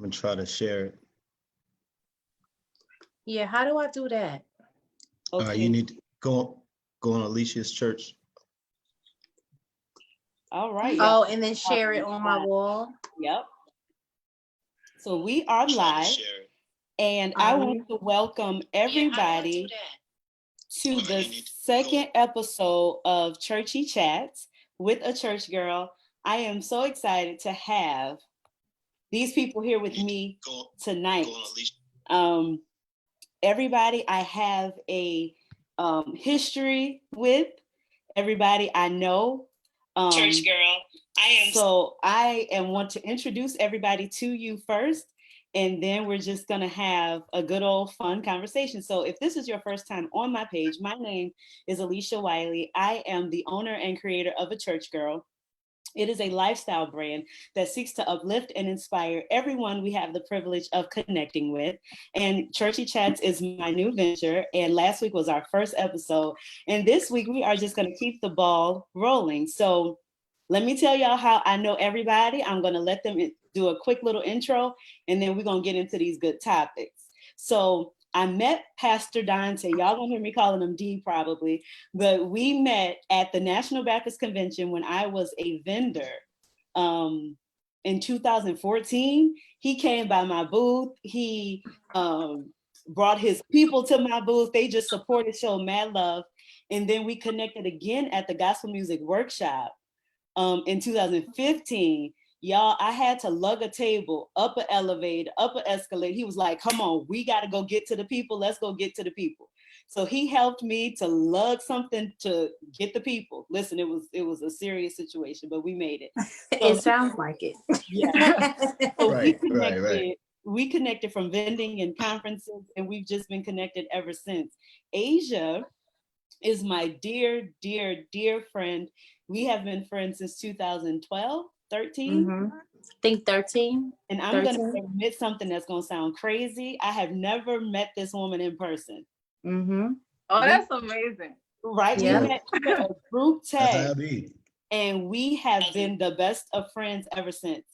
and try to share it. Yeah, how do I do that? Okay. You need to go on Alicia's church. All right. Oh, and then share it on my wall. Yep. So we are live, and I want to welcome everybody to the second episode of Churchy Chats with a Church Girl. I am so excited to have these people here with me tonight. Everybody I have a history with, everybody I know. Church Girl. I want to introduce everybody to you first, and then we're just going to have a good old fun conversation. So if this is your first time on my page, my name is Alicia Wiley. I am the owner and creator of A Church Girl. It is a lifestyle brand that seeks to uplift and inspire everyone we have the privilege of connecting with. And Churchy Chats is my new venture. And last week was our first episode. And this week we are just going to keep the ball rolling. So let me tell y'all how I know everybody. I'm going to let them do a quick little intro, and then we're going to get into these good topics. So I met Pastor Donte. Y'all gonna hear me calling him D probably, but we met at the National Baptist Convention when I was a vendor in 2014. He came by my booth. He brought his people to my booth. They just supported, showed mad love. And then we connected again at the Gospel Music Workshop in 2015. Y'all, I had to lug a table up an elevator, up an escalator. He was like, come on, we got to go get to the people. Let's go get to the people. So he helped me to lug something to get the people. Listen, it was a serious situation, but we made it. So, it sounds like it. Yeah. So Right. We connected from vending and conferences, and we've just been connected ever since. Asia is my dear, dear, dear friend. We have been friends since 2012. 13? I think 13. And I'm going to admit something that's going to sound crazy. I have never met this woman in person. Oh, that's amazing. Right? Yeah. We met a group text, That's and we have been the best of friends ever since.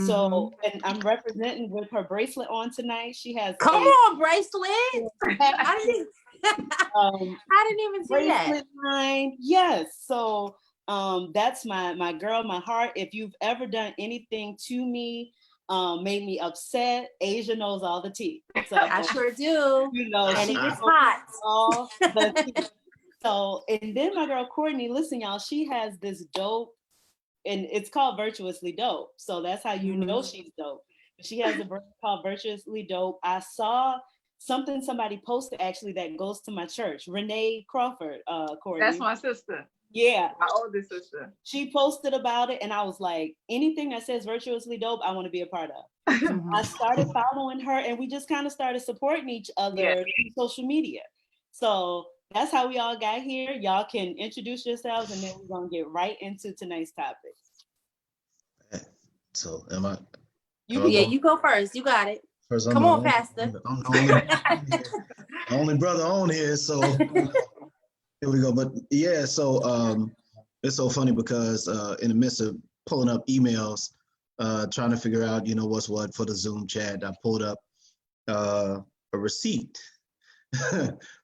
So, and I'm representing with her bracelet on tonight. She has Come on, bracelet. I didn't even see that. Line. Yes. So that's my girl, my heart. If you've ever done anything to me, made me upset, Asia knows all the tea. So I sure do. You know, and it gets hot. All the tea. So, and then my girl Cortney, listen, y'all, she has this dope, and it's called Virtuously Dope. So that's how you know she's dope. She has a brand called Virtuously Dope. I saw something somebody posted actually that goes to my church. Renee Crawford, Cortney. That's my sister. Yeah. My oldest sister. She posted about it, and I was like, anything that says Virtuously Dope, I want to be a part of. I started following her, and we just kind of started supporting each other through social media. So that's how we all got here. Y'all can introduce yourselves, and then we're going to get right into tonight's topic. So am I? You go first. You got it. First, Come on, Pastor. I'm the only brother on here, so here we go. But yeah, so it's so funny because in the midst of pulling up emails, trying to figure out, what's what for the Zoom chat, I pulled up a receipt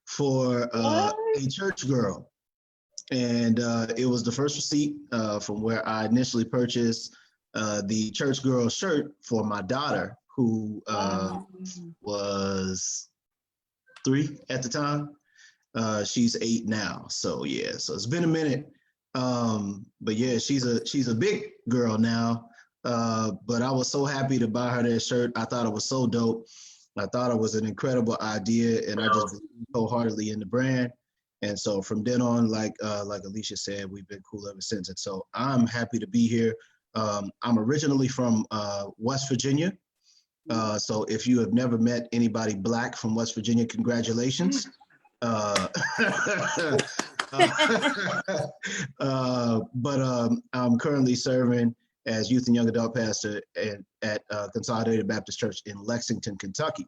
for a church girl. And it was the first receipt from where I initially purchased the church girl shirt for my daughter, who was 3 at the time. She's 8 now. So yeah, so it's been a minute. But yeah, she's a big girl now. But I was so happy to buy her that shirt. I thought it was so dope. I thought it was an incredible idea, and I just believed wholeheartedly in the brand. And so from then on, like Alicia said, we've been cool ever since. And so I'm happy to be here. I'm originally from West Virginia. So if you have never met anybody Black from West Virginia, congratulations. But I'm currently serving as youth and young adult pastor at Consolidated Baptist Church in Lexington, Kentucky.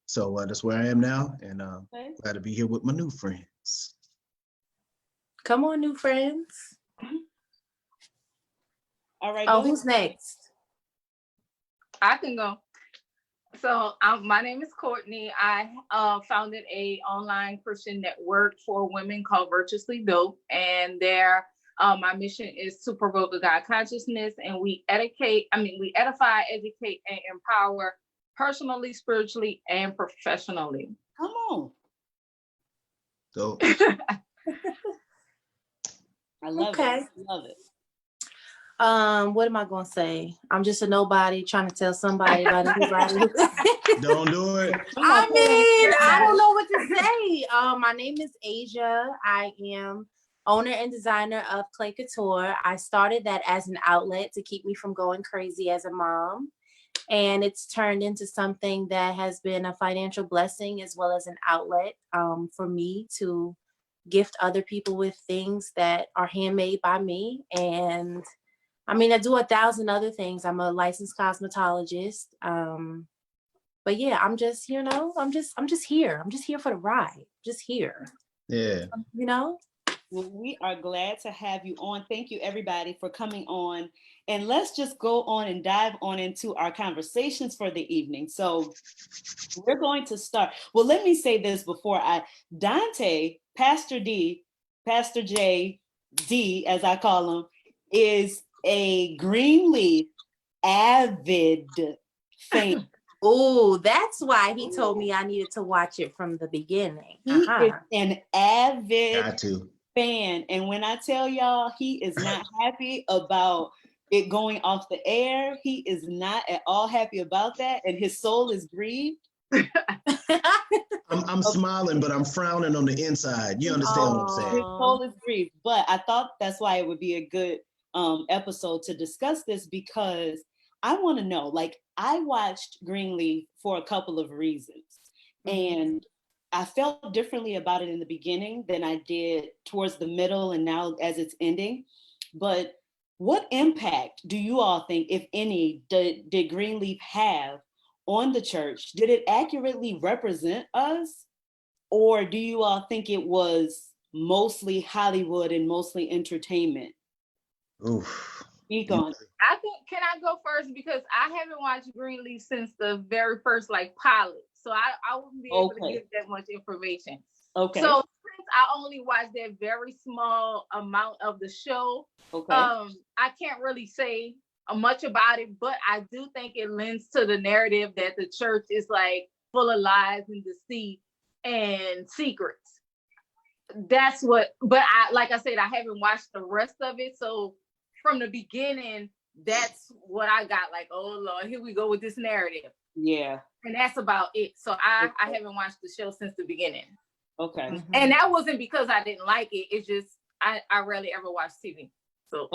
So that's where I am now, and glad to be here with my new friends. Come on, new friends. All right. Oh, who's next? I can go. So my name is Cortney. I founded a online Christian network for women called Virtuously Dope, and there my mission is to provoke the God consciousness, and we edify, educate, and empower personally, spiritually, and professionally. Come on. Dope. I love it. Love it. What am I gonna say? I'm just a nobody trying to tell somebody about anybody. Don't do it. I mean, I don't know what to say. My name is Asia. I am owner and designer of Clay Couture. I started that as an outlet to keep me from going crazy as a mom. And it's turned into something that has been a financial blessing as well as an outlet for me to gift other people with things that are handmade by me. And I mean, I do 1,000 other things. I'm a licensed cosmetologist. But yeah, I'm just, I'm just here. I'm just here for the ride. Just here. Yeah. Well, we are glad to have you on. Thank you, everybody, for coming on. And let's just go on and dive on into our conversations for the evening. So we're going to start. Well, let me say this before Donte, Pastor D, Pastor J, D, as I call him, is a Greenleaf avid fan. Oh, that's why he told me I needed to watch it from the beginning. He is an avid fan. And when I tell y'all he is not happy about it going off the air, he is not at all happy about that. And his soul is grieved. I'm smiling, but I'm frowning on the inside. You understand what I'm saying? His soul is grieved. But I thought that's why it would be a good episode to discuss this, because I want to know, like, I watched Greenleaf for a couple of reasons. And I felt differently about it in the beginning than I did towards the middle and now as it's ending. But what impact do you all think, if any, did Greenleaf have on the church? Did it accurately represent us? Or do you all think it was mostly Hollywood and mostly entertainment? Oof. Speak on. I think, can I go first? Because I haven't watched Greenleaf since the very first pilot. So I wouldn't be able to give that much information. Okay. So since I only watched that very small amount of the show, I can't really say much about it, but I do think it lends to the narrative that the church is full of lies and deceit and secrets. That's what, but like I said, I haven't watched the rest of it. So from the beginning, that's what I got. Oh Lord, here we go with this narrative. Yeah. And that's about it. So I haven't watched the show since the beginning. Okay. And that wasn't because I didn't like it. It's just I rarely ever watch TV. So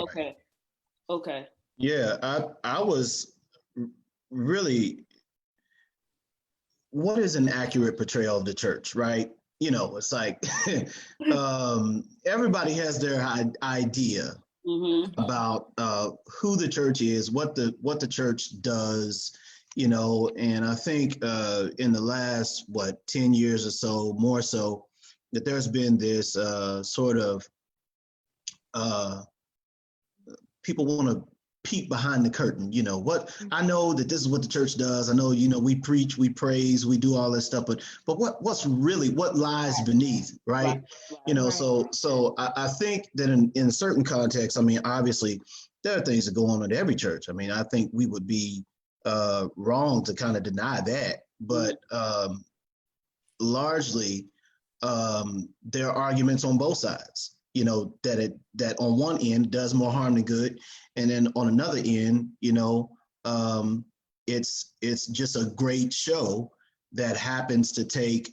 Okay. Yeah, I was really, what is an accurate portrayal of the church, right? It's like everybody has their idea about who the church is, what the church does, and I think in the last 10 years or so, more so, that there's been this sort of people want to peek behind the curtain. What I know that this is what the church does. I know, we preach, we praise, we do all this stuff, but what lies beneath, right? So I think that in certain contexts, obviously there are things that go on in every church. I think we would be wrong to kind of deny that, but largely there are arguments on both sides. That on one end does more harm than good, and then on another end, it's just a great show that happens to take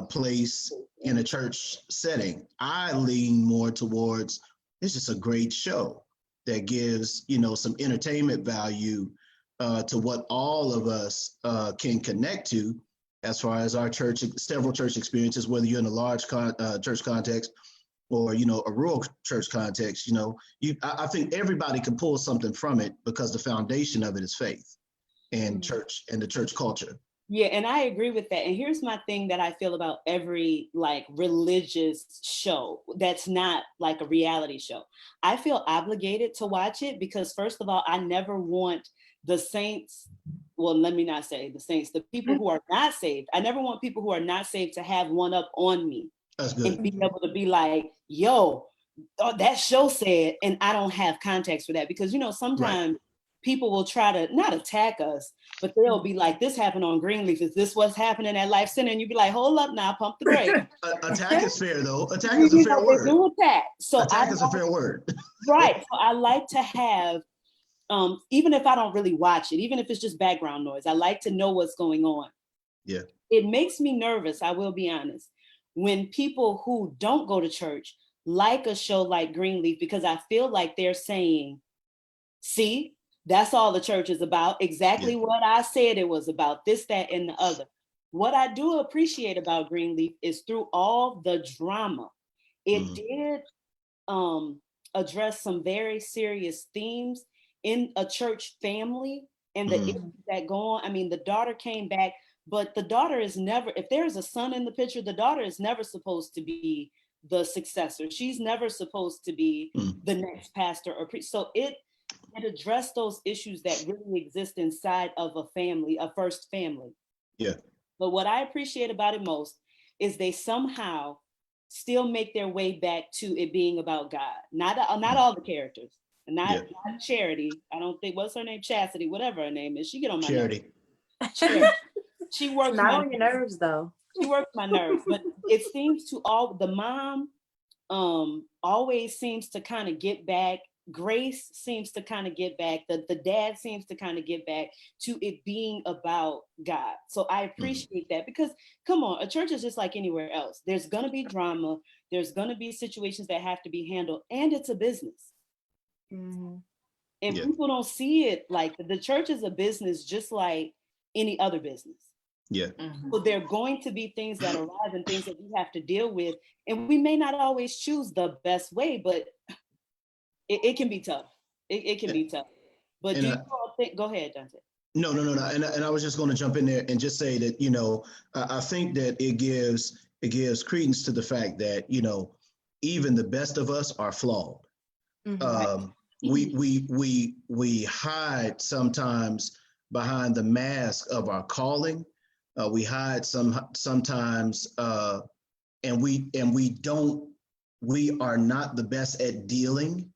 place in a church setting. I lean more towards it's just a great show that gives some entertainment value to what all of us can connect to, as far as our several church experiences, whether you're in a large church context or a rural church context. I think everybody can pull something from it because the foundation of it is faith and church and the church culture. Yeah, and I agree with that. And here's my thing that I feel about every religious show that's not like a reality show. I feel obligated to watch it because, first of all, I never want the saints well, let me not say the saints, the people who are not saved. I never want people who are not saved to have one up on me. That's good. And be able to be like, yo, that show said, and I don't have context for that. Because, you know, sometimes people will try to not attack us, but they'll be like, this happened on Greenleaf. Is this what's happening at Life Center? And you'd be like, hold up now, pump the brakes. Attack is fair, though. Attack is a fair word. They do attack. So attack is a fair word. Right. So I like to have, even if I don't really watch it, even if it's just background noise, I like to know what's going on. Yeah. It makes me nervous, I will be honest, when people who don't go to church like a show like Greenleaf, because I feel like they're saying, see, that's all the church is about. Exactly what I said it was about, this, that, and the other. What I do appreciate about Greenleaf is through all the drama, it did address some very serious themes in a church family and the issues that go on. I mean, the daughter came back, but the daughter is never, if there's a son in the picture, the daughter is never supposed to be the successor. She's never supposed to be the next pastor or priest. So it addressed those issues that really exist inside of a family, a first family. Yeah. But what I appreciate about it most is they somehow still make their way back to it being about God. Not all the characters, not Charity. I don't think, what's her name? Chastity, whatever her name is. She get on my nerves. Charity. She works not on your nerves though. She works my nerves, but it seems to all the mom always seems to kind of get back. Grace seems to kind of get back. The dad seems to kind of get back to it being about God. So I appreciate that, because come on, a church is just like anywhere else. There's gonna be drama. There's gonna be situations that have to be handled, and it's a business. And people don't see it like the church is a business, just like any other business. So there are going to be things that arise and things that we have to deal with, and we may not always choose the best way, but it can be tough. It can be tough. But do you all think? Go ahead, Donte. No. And I was just going to jump in there and just say that, you know, I think that it gives credence to the fact that, you know, even the best of us are flawed. We hide sometimes behind the mask of our calling. We hide sometimes, and we are not the best at dealing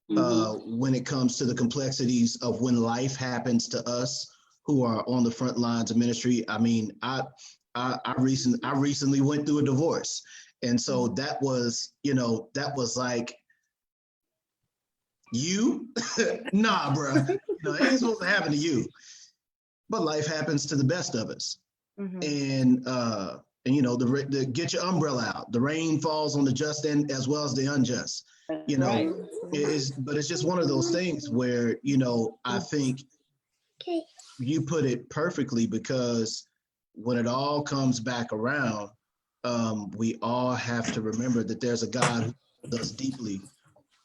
when it comes to the complexities of when life happens to us who are on the front lines of ministry. I mean, I recently went through a divorce, and so that was like, you, nah, bro, it ain't supposed to happen to you, but life happens to the best of us. And you know, the get your umbrella out. The rain falls on the just and as well as the unjust. You know, but it's just one of those things where, you know, I think you put it perfectly, because when it all comes back around, we all have to remember that there's a God who loves us deeply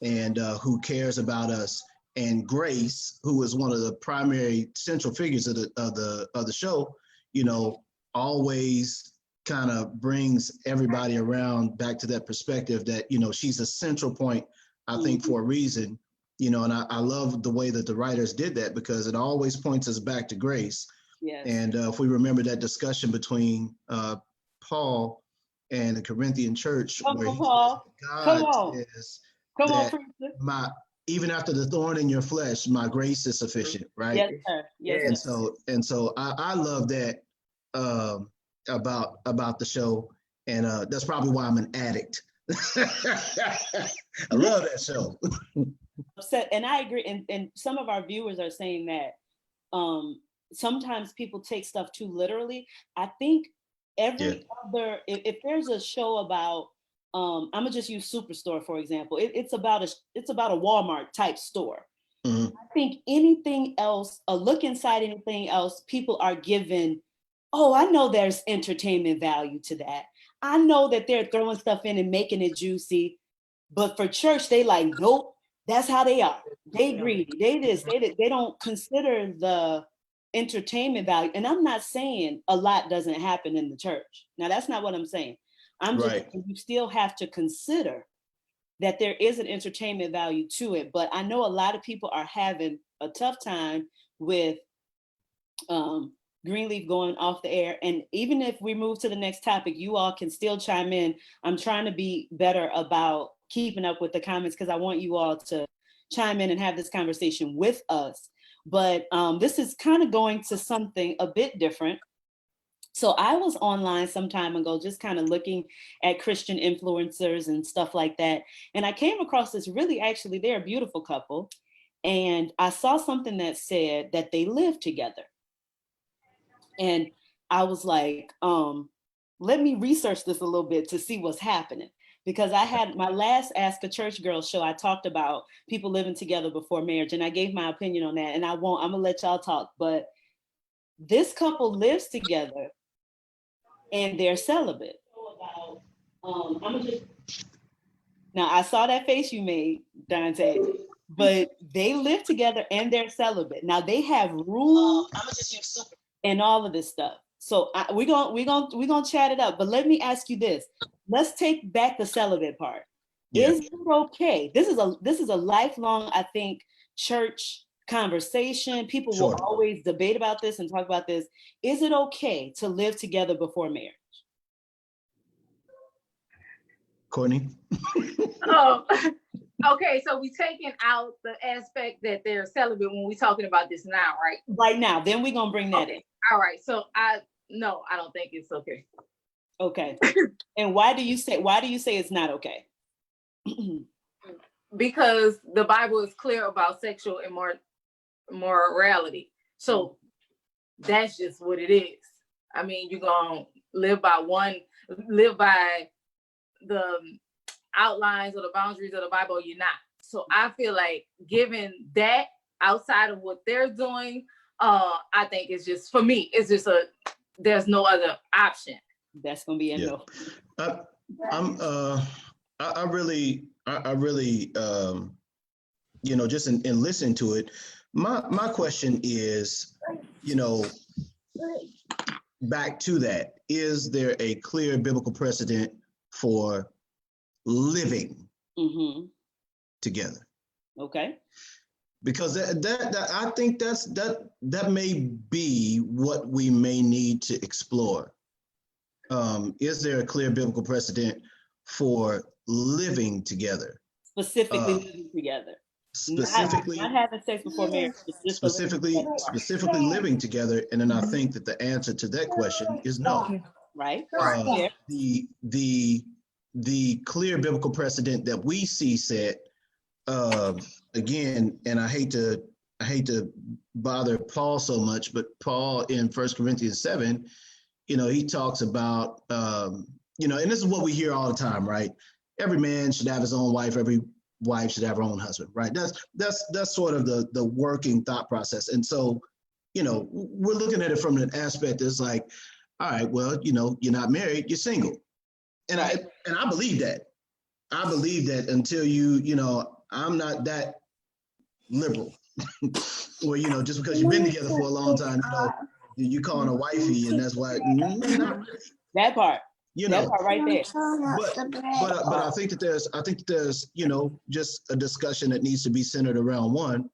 and who cares about us. And Grace, who is one of the primary central figures of the show, you know, always kind of brings everybody around back to that perspective that, you know, she's a central point, I think, for a reason, you know, and I love the way that the writers did that, because it always points us back to Grace. And if we remember that discussion between Paul and the Corinthian church, where he says, God says that even after the thorn in your flesh, my grace is sufficient, right? Yes, sir. Yes. And so I love that about the show, and that's probably why I'm an addict. I love that show. Upset, and I agree. And some of our viewers are saying that sometimes people take stuff too literally. I think other, if there's a show about, I'm gonna just use Superstore for example. It's about a Walmart type store. I think anything else, a look inside anything else, people are given, oh, I know there's entertainment value to that. I know that they're throwing stuff in and making it juicy, but for church, they like, nope, that's how they are. They greedy, they don't consider the entertainment value. And I'm not saying a lot doesn't happen in the church. Now, that's not what I'm saying. I'm just saying you still have to consider that there is an entertainment value to it. But I know a lot of people are having a tough time with Greenleaf going off the air. And even if we move to the next topic, you all can still chime in. I'm trying to be better about keeping up with the comments because I want you all to chime in and have this conversation with us. But this is kind of going to something a bit different. So I was online some time ago, just kind of looking at Christian influencers and stuff like that. And I came across this they're a beautiful couple. And I saw something that said that they live together. And I was like, let me research this a little bit to see what's happening. Because I had my last Ask a Church Girl show, I talked about people living together before marriage. And I gave my opinion on that. And I'm going to let y'all talk. But this couple lives together and they're celibate. Now, I saw that face you made, Donte. But they live together and they're celibate. Now they have rules and all of this stuff. So we're gonna chat it up. But let me ask you this: let's take back the celibate part. Yeah. Is it okay? This is a lifelong, I think, church conversation. People will always debate about this and talk about this. Is it okay to live together before marriage? Cortney. Okay, so we taking out the aspect that they're celibate when we're talking about this now, right? Right now, then we're gonna bring that in. All right, so I don't think it's okay. Okay. And why do you say it's not okay? Because the Bible is clear about sexual immorality. So that's just what it is. I mean, you're gonna live by the outlines or the boundaries of the Bible, you're not. So I feel like given that outside of what they're doing, I think it's just, for me, it's just there's no other option. That's gonna be a no. I really, just in listening to it, my question is, back to that, is there a clear biblical precedent for living together? Okay. Because that I think that may be what we may need to explore. Is there a clear biblical precedent for living together? Specifically living together. Specifically, not having sex before marriage. Specifically living together, and then I think that the answer to that question is no. Right. The clear biblical precedent that we see set, again, and I hate to bother Paul so much, but Paul in 1 Corinthians 7, he talks about, and this is what we hear all the time, right? Every man should have his own wife. Every wife should have her own husband, right? That's sort of the working thought process. And so, we're looking at it from an aspect that's like, all right, well, you're not married, you're single. And I believe that. I believe that until I'm not that liberal. Or, just because you've been together for a long time, you calling a wifey, and that's why. That part. That part right there. But I think that there's just a discussion that needs to be centered around one.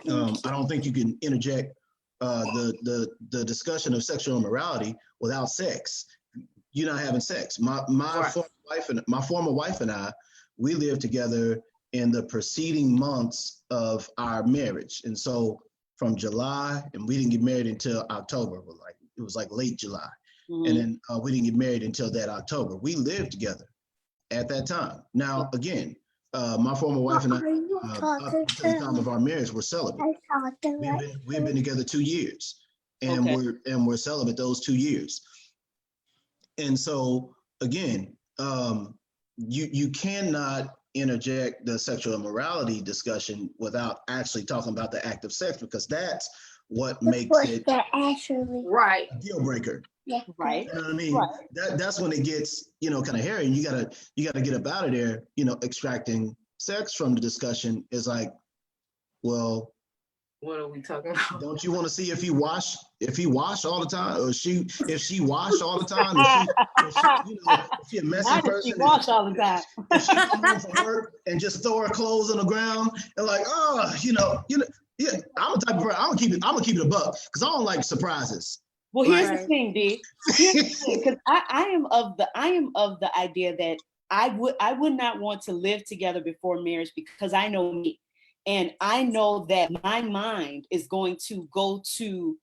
I don't think you can interject the discussion of sexual immorality without sex. You're not having sex. My former wife and I, we lived together in the preceding months of our marriage, and so from July, and we didn't get married until October. It was like late July, and then we didn't get married until that October. We lived together at that time. Now, again, my former wife and I, up to the time of our marriage, were celibate. We've been together 2 years, and we're celibate those 2 years. And so, again, you cannot interject the sexual immorality discussion without actually talking about the act of sex, because that's what makes it right a deal breaker. Yeah. Right. You know what I mean? Right. That's when it gets, kind of hairy, and you gotta get up out of there. Extracting sex from the discussion is like, well, what are we talking about? Don't you want to see if he wash all the time, or if she wash all the time? If she a messy person? She wash all the time. If she come home from work and just throw her clothes on the ground and like, Yeah, I'm the type of person, I'm gonna keep it a buck because I don't like surprises. Well, here's the thing, D. Here's the thing, because I am of the idea that I would not want to live together before marriage, because I know me, and I know that my mind is going to go to,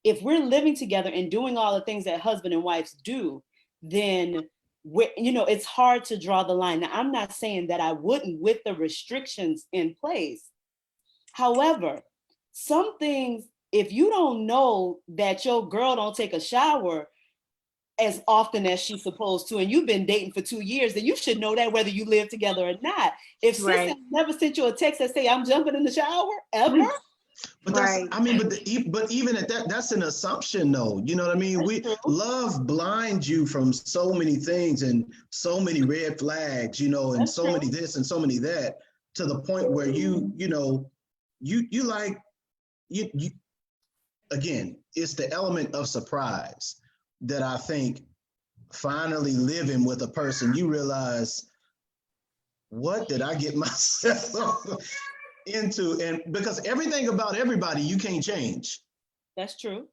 if we're living together and doing all the things that husband and wives do, then it's hard to draw the line. Now, I'm not saying that I wouldn't with the restrictions in place. However, some things, if you don't know that your girl don't take a shower as often as she's supposed to, and you've been dating for 2 years, then you should know that whether you live together or not. If sis never sent you a text that say, I'm jumping in the shower, ever? But that's, I mean, but even at that, that's an assumption though. You know what I mean? Love blinds you from so many things and so many red flags, and so many this and so many that, to the point where you again, it's the element of surprise that I think finally living with a person, you realize, what did I get myself into? And because everything about everybody, you can't change. That's true.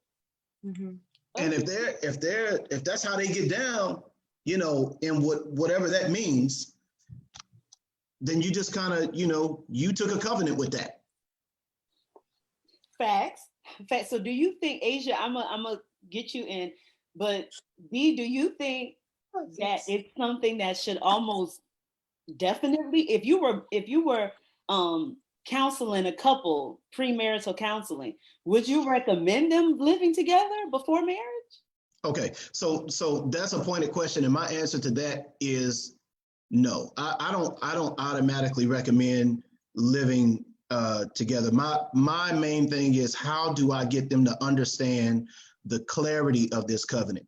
Mm-hmm. And if that's how they get down, in whatever that means, then you just kind of, you took a covenant with that. Facts. So do you think, Asia, I'm gonna get you in, but B, do you think that it's something that should almost definitely, if you were counseling a couple, premarital counseling, would you recommend them living together before marriage? Okay, so that's a pointed question, and my answer to that is no. I don't automatically recommend living together. My main thing is, how do I get them to understand the clarity of this covenant?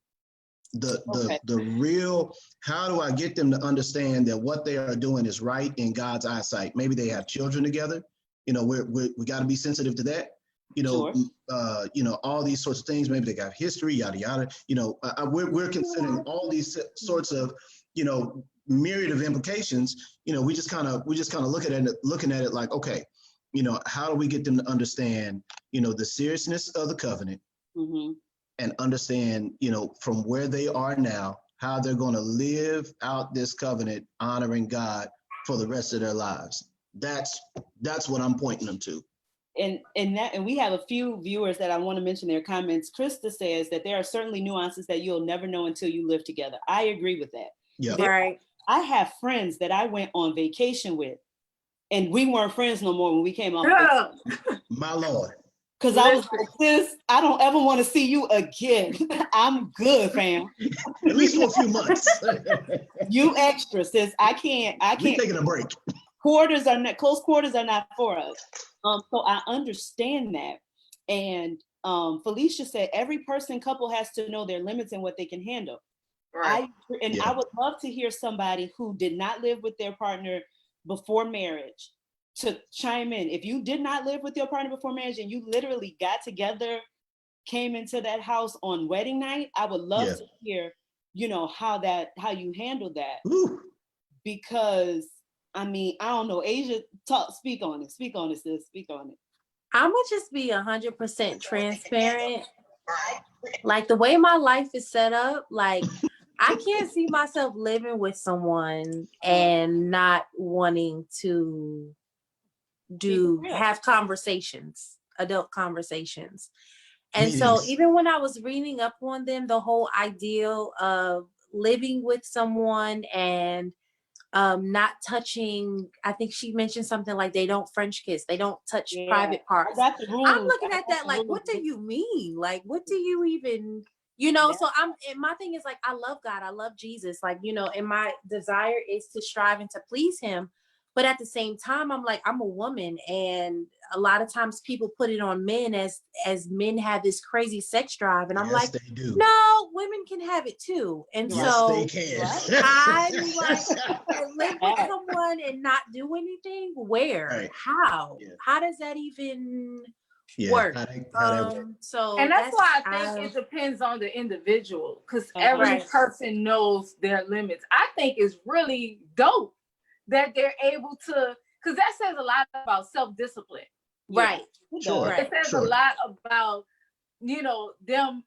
The real, how do I get them to understand that what they are doing is right in God's eyesight? Maybe they have children together. We got to be sensitive to that. Sure. All these sorts of things. Maybe they got history, yada yada. We're considering all these sorts of myriad of implications. We just kind of looking at it like, okay, how do we get them to understand the seriousness of the covenant, mm-hmm. and understand from where they are now, how they're going to live out this covenant honoring God for the rest of their lives. That's what I'm pointing them to. And we have a few viewers that I want to mention their comments. Krista says that there are certainly nuances that you'll never know until you live together. I agree with that. Yeah. Right. I have friends that I went on vacation with, and we weren't friends no more when we came off. My Lord. Because I was like, sis, I don't ever want to see you again. I'm good, fam. At least for a few months. You extra, sis. I can't. We're taking a break. Close quarters are not for us. So I understand that. And Felicia said every couple has to know their limits and what they can handle. Right. I would love to hear somebody who did not live with their partner before marriage to chime in. If you did not live with your partner before marriage and you literally got together, came into that house on wedding night, I would love to hear, how you handled that. Ooh. Because I don't know, Asia, speak on it, sis, speak on it. I'm gonna just be 100% transparent. Like the way my life is set up, like I can't see myself living with someone and not wanting to have conversations, adult conversations. And so even when I was reading up on them, the whole ideal of living with someone and not touching, I think she mentioned something like they don't French kiss, they don't touch private parts. I'm looking at that like, what do you mean? Like, what do you even, so my thing is like, I love God, I love Jesus, like, and my desire is to strive and to please him. But at the same time, I'm like, I'm a woman, and a lot of times people put it on men as men have this crazy sex drive, and I'm like, they do. No, women can have it too. And so they can. I'm like, live with someone and not do anything. Where? Right. How? Yeah. How does that even work? So, and that's why I think it depends on the individual, because every person knows their limits. I think it's really dope that they're able to, because that says a lot about self-discipline. Right. Sure. Right. It says a lot about, you know, them,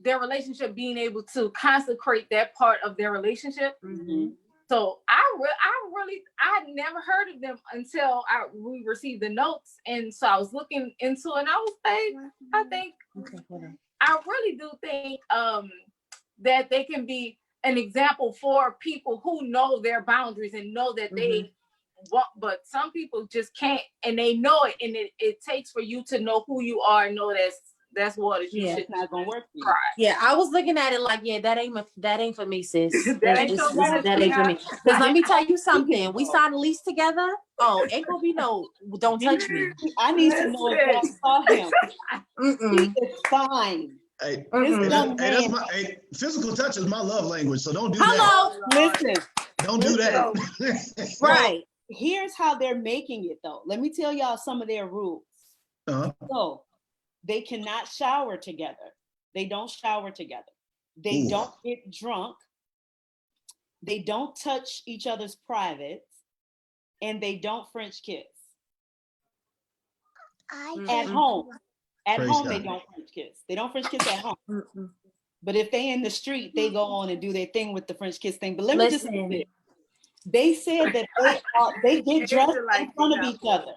their relationship being able to consecrate that part of their relationship. Mm-hmm. So I had never heard of them until we received the notes, and so I was looking into it, and I was like, I really do think that they can be an example for people who know their boundaries and know that they want, but some people just can't, and they know it, and it takes for you to know who you are and know that's what it is. It's not gonna work for you. Yeah, I was looking at it like, that ain't for me, sis. that ain't for me. Because let me tell you something. We signed a lease together. Oh, ain't gonna be no, don't touch me. I need to know if I saw him. He is fine. Hey, physical touch is my love language, so don't do that. Listen. Don't do that. Right. Here's how they're making it, though. Let me tell y'all some of their rules. So they cannot shower together. They don't shower together. They don't get drunk. They don't touch each other's privates. And they don't French kiss. At home. At home, they don't French kiss. They don't French kiss at home. But if they in the street, they go on and do their thing with the French kiss thing. But let me just say this. They said that they get dressed in front of each other.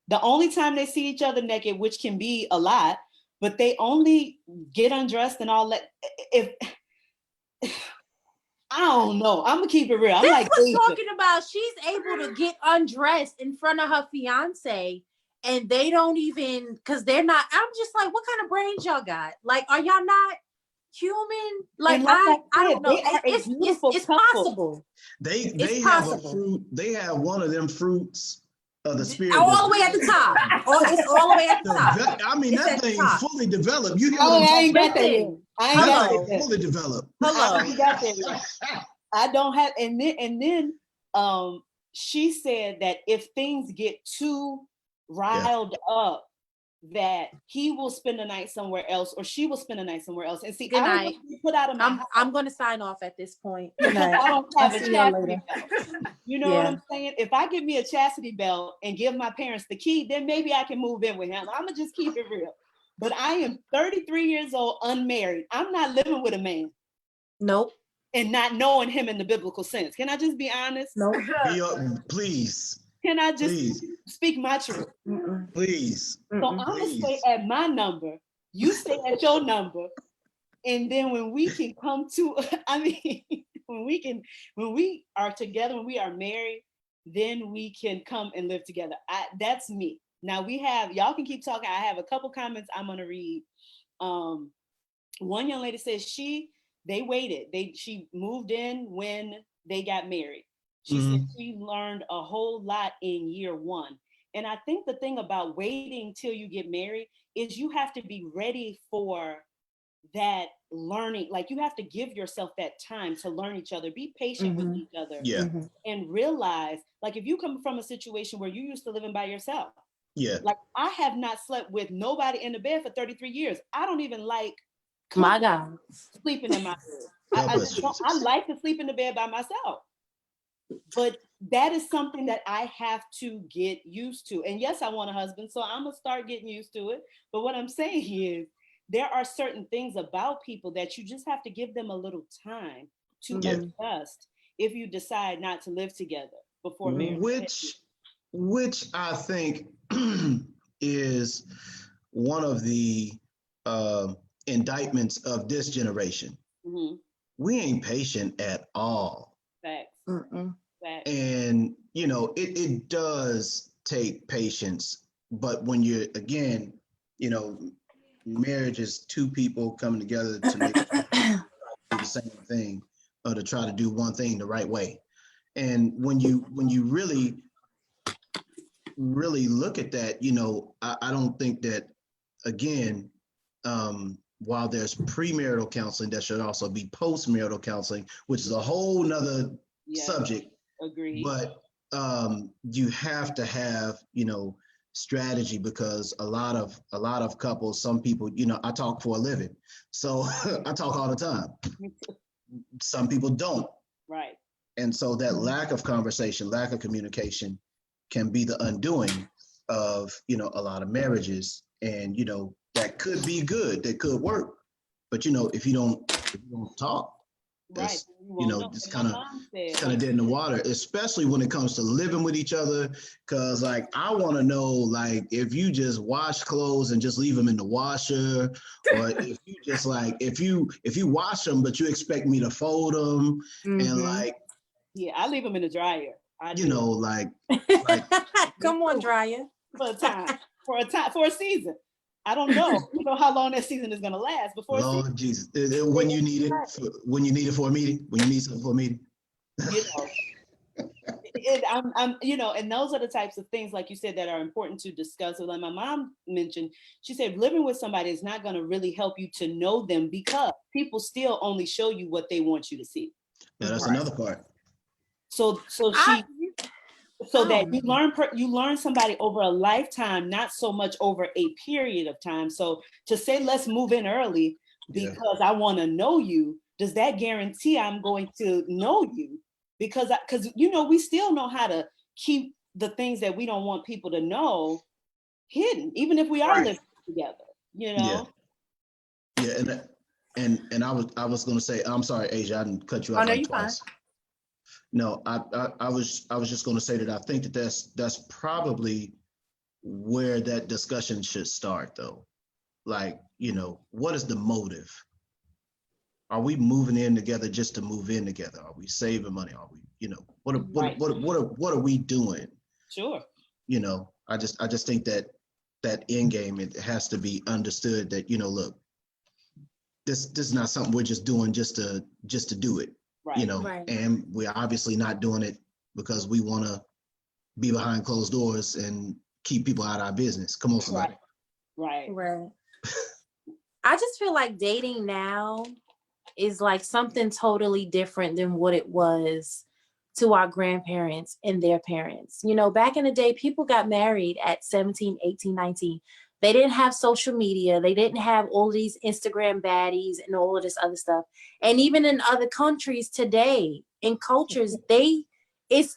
The only time they see each other naked, which can be a lot, but they only get undressed and all that. If I don't know, I'm gonna keep it real. I'm like talking about she's able to get undressed in front of her fiance, and they don't even, because they're not. I'm just like, what kind of brains y'all got? Like, are y'all not human? Like, I don't know. It's possible. They have a fruit. They have one of them fruits of the spirit. All the way at the top. It's all the way at the top. I mean, that thing fully developed. You I ain't got that. I ain't got that. Fully developed. Hello. I don't have. And then she said that if things get too riled up, that he will spend the night somewhere else, or she will spend the night somewhere else. And see, good night. Put out of my house. I'm going to sign off at this point. I don't have a chastity belt. You know what I'm saying? If I give me a chastity belt and give my parents the key, then maybe I can move in with him. I'm gonna just keep it real. But I am 33 years old, unmarried. I'm not living with a man. Nope. And not knowing him in the biblical sense. Can I just be honest? Nope. Please. Can I just speak my truth? Please. So I'm gonna stay at my number. You stay at your number. And then when we can come to, when we are together, when we are married, then we can come and live together. That's me. Now y'all can keep talking. I have a couple comments I'm gonna read. One young lady says they waited. She moved in when they got married. She said she learned a whole lot in year one. And I think the thing about waiting till you get married is you have to be ready for that learning. Like, you have to give yourself that time to learn each other, be patient with each other, and realize, like, if you come from a situation where you used to living by yourself, like, I have not slept with nobody in the bed for 33 years. I don't even like sleeping in my bed. I like to sleep in the bed by myself. But that is something that I have to get used to. And yes, I want a husband, so I'm gonna start getting used to it. But what I'm saying is, there are certain things about people that you just have to give them a little time to adjust if you decide not to live together before marriage. Which I think is one of the indictments of this generation. We ain't patient at all. Facts. And, it does take patience, but when you're, again, marriage is two people coming together to make the same thing, or to try to do one thing the right way. And when you really look at that, I don't think that, again, while there's premarital counseling, there should also be postmarital counseling, which is a whole nother subject. Agreed. But you have to have, strategy, because a lot of couples, some people, I talk for a living, so I talk all the time. Some people don't. Right. And so that lack of conversation, lack of communication can be the undoing of, you know, a lot of marriages, and, you know, that could be good, that could work. But, you know, if you don't talk, that's, you know, just kind of dead in the water, especially when it comes to living with each other. Cause like, I want to know, like, if you just wash clothes and just leave them in the washer, or if you just like, if you wash them, but you expect me to fold them, and like, yeah, I leave them in the dryer. You know, like come on, dryer. For a season. I don't know, you know, how long that season is gonna last before. Lord Jesus, when you need it for a meeting, when you need something for a meeting. You know, I'm, you know, and those are the types of things, like you said, that are important to discuss. Like my mom mentioned, she said living with somebody is not going to really help you to know them, because people still only show you what they want you to see. Yeah, that's another part. So that you learn somebody over a lifetime, not so much over a period of time. So to say let's move in early because I want to know you, does that guarantee I'm going to know you? Because you know, we still know how to keep the things that we don't want people to know hidden, even if we are living together. You know. Yeah, and I was gonna say, I'm sorry, Asia, I didn't cut you off like twice. Fine. No, I was just going to say that I think that that's probably where that discussion should start, though. Like, you know, what is the motive? Are we moving in together just to move in together? Are we saving money? Are we, you know, what are we doing? Sure. You know, I just think that end game, it has to be understood that, you know, look, this is not something we're just doing just to do it. You know, and we're obviously not doing it because we want to be behind closed doors and keep people out of our business. Come on, somebody. Right. I just feel like dating now is like something totally different than what it was to our grandparents and their parents. You know, back in the day, people got married at 17, 18, 19. They didn't have social media. They didn't have all these Instagram baddies and all of this other stuff. And even in other countries today, in cultures,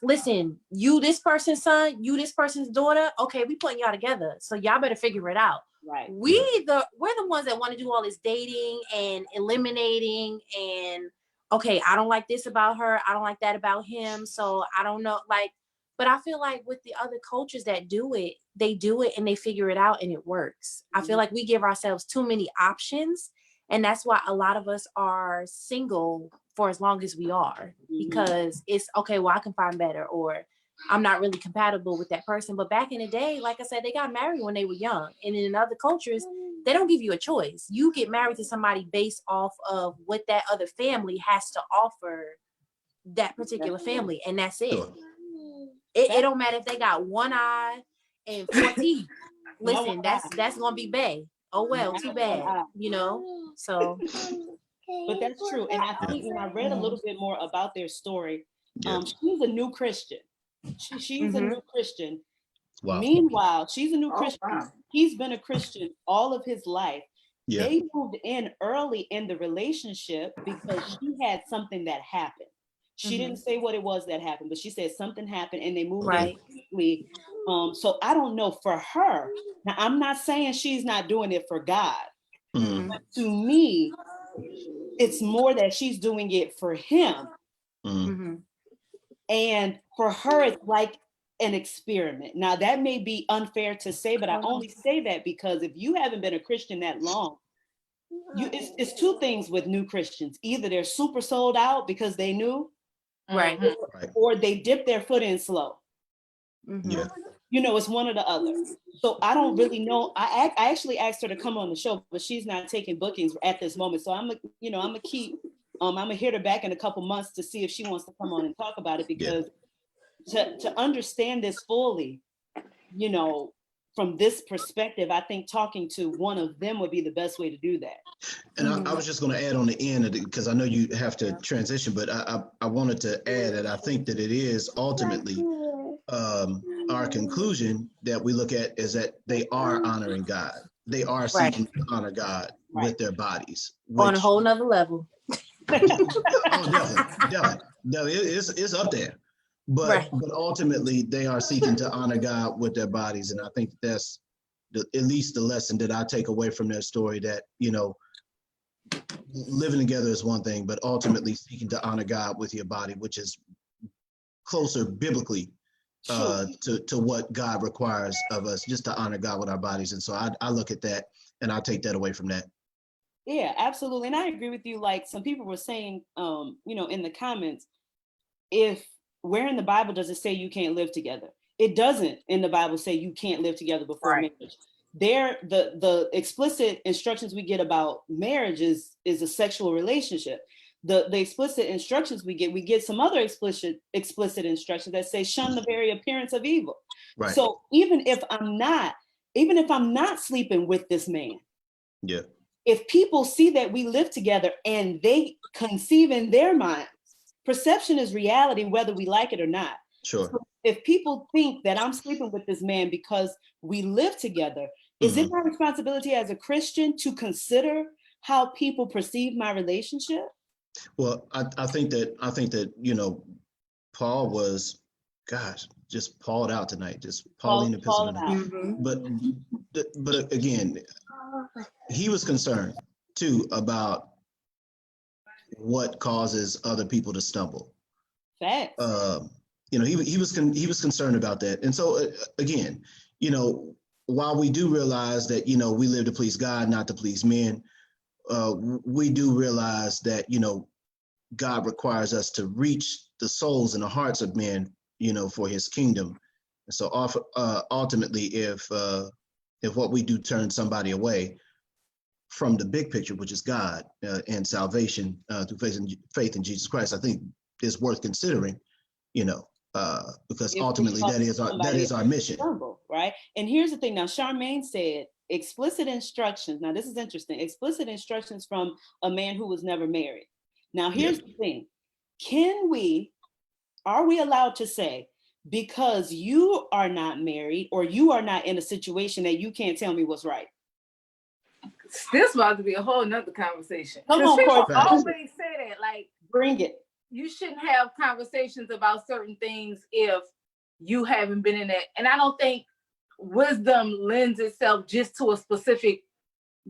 listen, you this person's son, you this person's daughter. Okay, we putting y'all together. So y'all better figure it out. Right. We're the ones that want to do all this dating and eliminating and, okay, I don't like this about her. I don't like that about him. So I don't know, like, but I feel like with the other cultures that do it, they do it and they figure it out and it works. I feel like we give ourselves too many options. And that's why a lot of us are single for as long as we are, because it's okay, well, I can find better, or I'm not really compatible with that person. But back in the day, like I said, they got married when they were young. And in other cultures, they don't give you a choice. You get married to somebody based off of what that other family has to offer that particular family. And that's it. It don't matter if they got one eye and 4 teeth. Listen, that's gonna be bae. Oh well, too bad, you know. So, but that's true. And I think when I read a little bit more about their story, she's a new Christian. She's a new Christian. Wow. Meanwhile, she's a new Christian. Wow. He's been a Christian all of his life. Yeah. They moved in early in the relationship because she had something that happened. She didn't say what it was that happened, but she said something happened and they moved in quickly. So I don't know for her. Now, I'm not saying she's not doing it for God. But to me, it's more that she's doing it for him. And for her, it's like an experiment. Now, that may be unfair to say, but I only say that because if you haven't been a Christian that long, it's two things with new Christians. Either they're super sold out because they knew, or they dip their foot in slow. You know, it's one or the other. So I don't really know. I actually asked her to come on the show, but she's not taking bookings at this moment. So I'm gonna hit her back in a couple months to see if she wants to come on and talk about it, because to understand this fully, you know, from this perspective, I think talking to one of them would be the best way to do that. And I was just going to add on the end, because I know you have to transition, but I wanted to add that I think that it is ultimately our conclusion that we look at is that they are honoring God. They are seeking to honor God with their bodies. On a whole nother level. Definitely. No, it's up there. but ultimately they are seeking to honor God with their bodies. And I think that's at least the lesson that I take away from their story, that, you know, living together is one thing, but ultimately seeking to honor God with your body, which is closer biblically to what God requires of us, just to honor God with our bodies. And so I look at that and I take that away from that. Yeah, absolutely. And I agree with you. Like some people were saying, you know, in the comments, if where in the Bible does it say you can't live together? It doesn't in the Bible say you can't live together before marriage. The explicit instructions we get about marriage is a sexual relationship. The explicit instructions we get some other explicit instructions that say shun the very appearance of evil. Right. So even if I'm not sleeping with this man, yeah, if people see that we live together and they conceive in their minds, perception is reality, whether we like it or not. Sure. So if people think that I'm sleeping with this man because we live together, is it my responsibility as a Christian to consider how people perceive my relationship? Well, I think that, you know, Paul was, gosh, just Pauled out tonight, just Pauline epistle tonight. But again, he was concerned too about what causes other people to stumble. Facts. You know, he was concerned about that. And so again, you know, while we do realize that, you know, we live to please God, not to please men, we do realize that, you know, God requires us to reach the souls and the hearts of men, you know, for his kingdom. And so ultimately, if what we do turns somebody away from the big picture, which is God and salvation through faith in Jesus Christ, I think is worth considering, you know, because ultimately that is our mission. Right. And here's the thing. Now, Charmaine said explicit instructions. Now, this is interesting. Explicit instructions from a man who was never married. Now, here's the thing. Are we allowed to say, because you are not married or you are not in a situation that you can't tell me what's right? This about to be a whole nother conversation. Come on, people always say that, like, bring it. You shouldn't have conversations about certain things if you haven't been in that. And I don't think wisdom lends itself just to a specific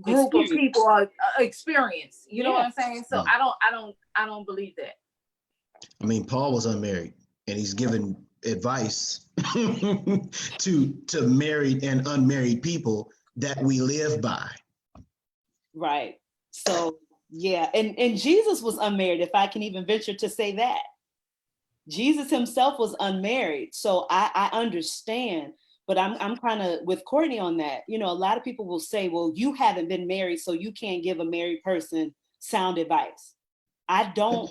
group of people or experience. You know what I'm saying? So I don't believe that. I mean, Paul was unmarried and he's given advice to married and unmarried people that we live by. Right. So yeah, and Jesus was unmarried, if I can even venture to say that. Jesus himself was unmarried. So I understand, but I'm kind of with Cortney on that. You know, a lot of people will say, well, you haven't been married, so you can't give a married person sound advice. I don't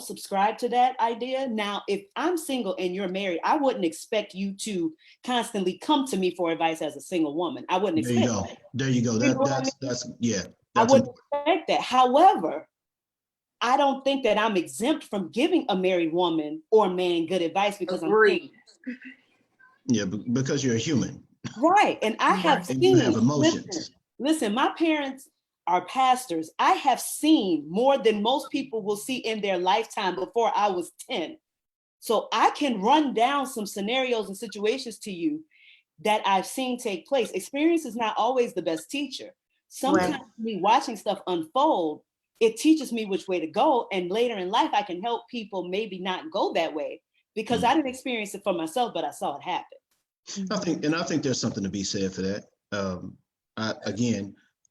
subscribe to that idea. Now, if I'm single and you're married, I wouldn't expect you to constantly come to me for advice as a single woman. I wouldn't expect that. There you go. I wouldn't expect that. However, I don't think that I'm exempt from giving a married woman or man good advice because I'm single. Yeah, because you're a human. Right. And I have seen, you have emotions. Listen, my parents are pastors. I have seen more than most people will see in their lifetime before I was 10. So I can run down some scenarios and situations to you that I've seen take place. Experience is not always the best teacher. Sometimes me watching stuff unfold, it teaches me which way to go. And later in life, I can help people maybe not go that way because I didn't experience it for myself, but I saw it happen. I think there's something to be said for that.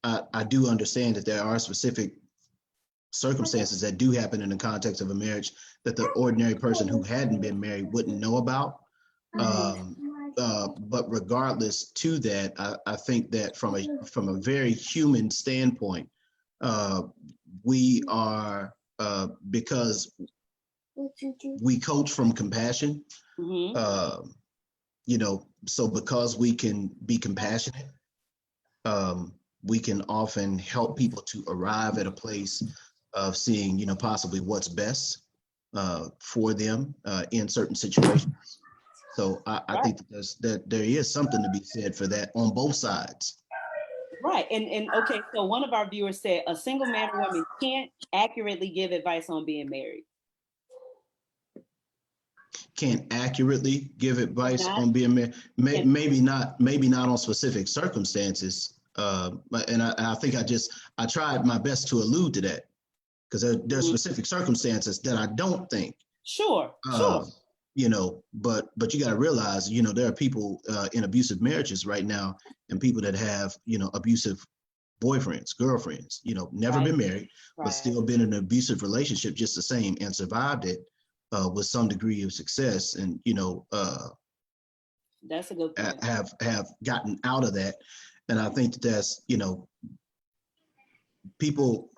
I do understand that there are specific circumstances that do happen in the context of a marriage that the ordinary person who hadn't been married wouldn't know about. But regardless to that, I think that from a very human standpoint, we are, because we coach from compassion, you know, so because we can be compassionate, we can often help people to arrive at a place of seeing, you know, possibly what's best for them in certain situations. So I think that there is something to be said for that on both sides. Right. And okay, so one of our viewers said a single man or woman can't accurately give advice on being married. can't accurately give advice on being married. Maybe not on specific circumstances. And I think I tried my best to allude to that, because there are specific circumstances that I don't think. Sure. You know, but you got to realize, you know, there are people in abusive marriages right now, and people that have, you know, abusive boyfriends, girlfriends, you know, never been married, but still been in an abusive relationship just the same, and survived it with some degree of success, and, you know, that's a good point. Have gotten out of that. And I think that's, you know, people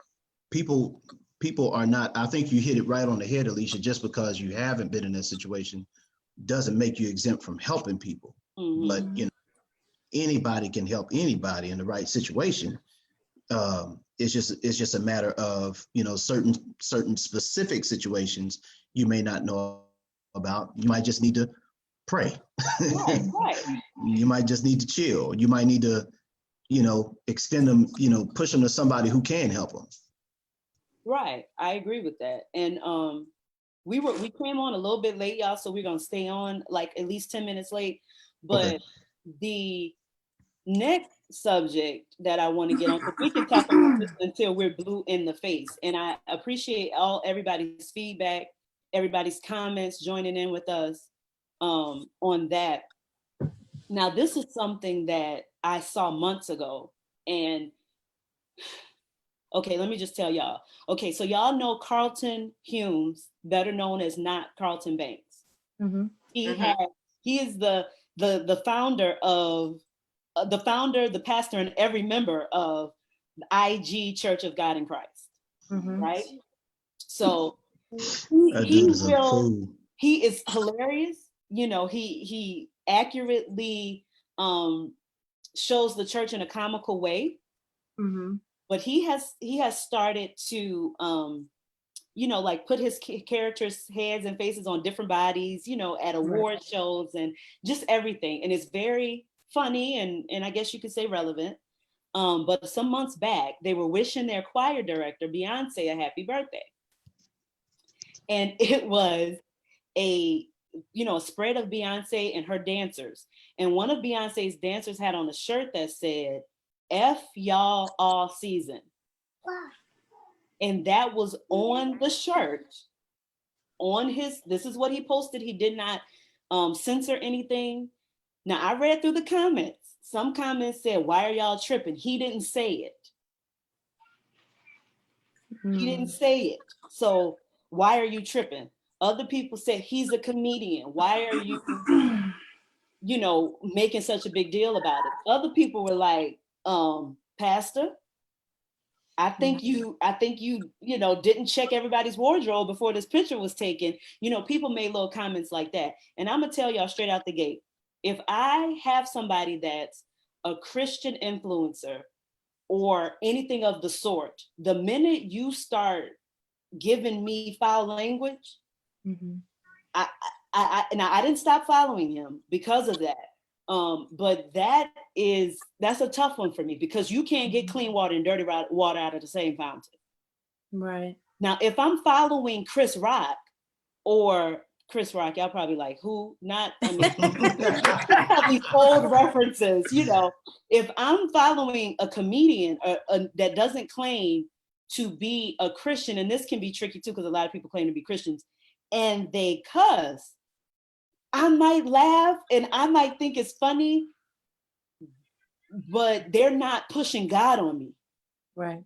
are not, I think you hit it right on the head, Alicia. Just because you haven't been in that situation doesn't make you exempt from helping people. But, you know, anybody can help anybody in the right situation. It's just a matter of, you know, certain specific situations you may not know about. You might just need to pray. Right. You might just need to chill. You might need to, you know, extend them, you know, push them to somebody who can help them. Right. I agree with that. And we came on a little bit late, y'all, so we're gonna stay on like at least 10 minutes late. But the next subject that I want to get on, because we can talk about this until we're blue in the face. And I appreciate everybody's feedback, everybody's comments, joining in with us on that. Now, this is something that I saw months ago, and okay, let me just tell y'all. Okay, so y'all know Carlton Humes, better known as not Carlton Banks. He is the founder of the pastor, and every member of the IG Church of God in Christ, right? So he is hilarious. You know, he accurately shows the church in a comical way. But he has started to, you know, like put his characters' heads and faces on different bodies, you know, at award shows and just everything. And it's very funny and I guess you could say relevant. But some months back, they were wishing their choir director, Beyonce, a happy birthday. And it was a spread of Beyonce and her dancers. And one of Beyonce's dancers had on a shirt that said, F y'all all season. And that was on the shirt, this is what he posted. He did not censor anything. Now, I read through the comments. Some comments said, why are y'all tripping? He didn't say it. He didn't say it. So why are you tripping? Other people said, he's a comedian. Why are you, you know, making such a big deal about it? Other people were like, Pastor, I think you know, didn't check everybody's wardrobe before this picture was taken. You know, people made little comments like that. And I'm gonna tell y'all straight out the gate, if I have somebody that's a Christian influencer or anything of the sort, the minute you start giving me foul language, I didn't stop following him because of that. But that's a tough one for me, because you can't get clean water and dirty water out of the same fountain. Right. Now, if I'm following Chris Rock, y'all probably like, who? Not, I mean, have these old references, you know. If I'm following a comedian that doesn't claim to be a Christian, and this can be tricky too, because a lot of people claim to be Christians, and they cuss, I might laugh and I might think it's funny, but they're not pushing God on me. Right.